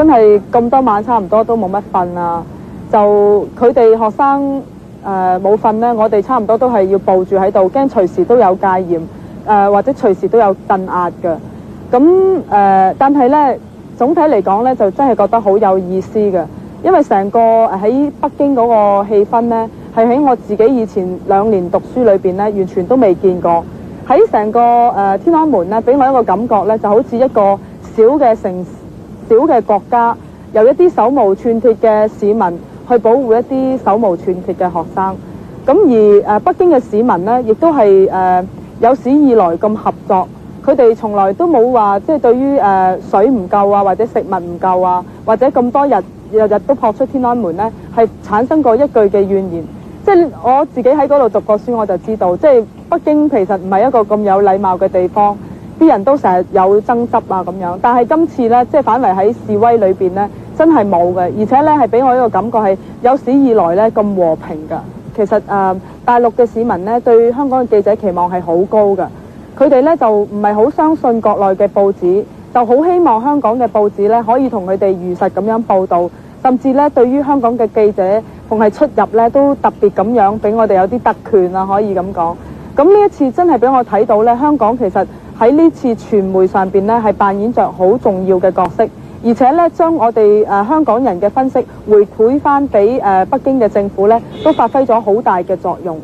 真係咁多晚差唔多都冇乜瞓啊。就佢哋學生冇瞓咧，我哋差唔多都係要抱住喺度，驚隨時都有戒嚴或者隨時都有鎮壓嘅。咁但係咧總體嚟講咧，就真係覺得好有意思嘅，因為成個喺北京嗰個氣氛咧，係喺我自己以前2年讀書裏邊咧，完全都未見過。喺成個天安門咧，俾我一個感覺咧，就好似一個小嘅國家，由一啲手無寸鐵嘅市民去保護一啲手無寸鐵嘅學生。咁而北京嘅市民呢，亦都係有史以來咁合作。佢哋從來都冇話即係對於水唔夠啊，或者食物唔夠啊，或者咁多日都撲出天安門呢，係產生過一句嘅怨言。即係我自己喺嗰度讀過書，我就知道，即係北京其實唔係一個咁有禮貌嘅地方，啲人都成日有爭執啊咁樣。但係今次呢，即係反為喺示威裏邊呢，真係冇嘅，而且呢係俾我一個感覺係有史以來呢咁和平㗎。其實大陸嘅市民呢，對香港嘅記者期望係好高㗎。佢哋咧就唔係好相信國內嘅報紙，就好希望香港嘅報紙咧可以同佢哋如實咁樣報導，甚至咧對於香港嘅記者逢係出入咧都特別咁樣俾我哋有啲特權啊，可以咁講。咁呢一次真係俾我睇到咧，香港其實喺呢次傳媒上邊咧係扮演着好重要嘅角色，而且咧將我哋香港人嘅分析回饋翻俾北京嘅政府咧，都發揮咗好大嘅作用。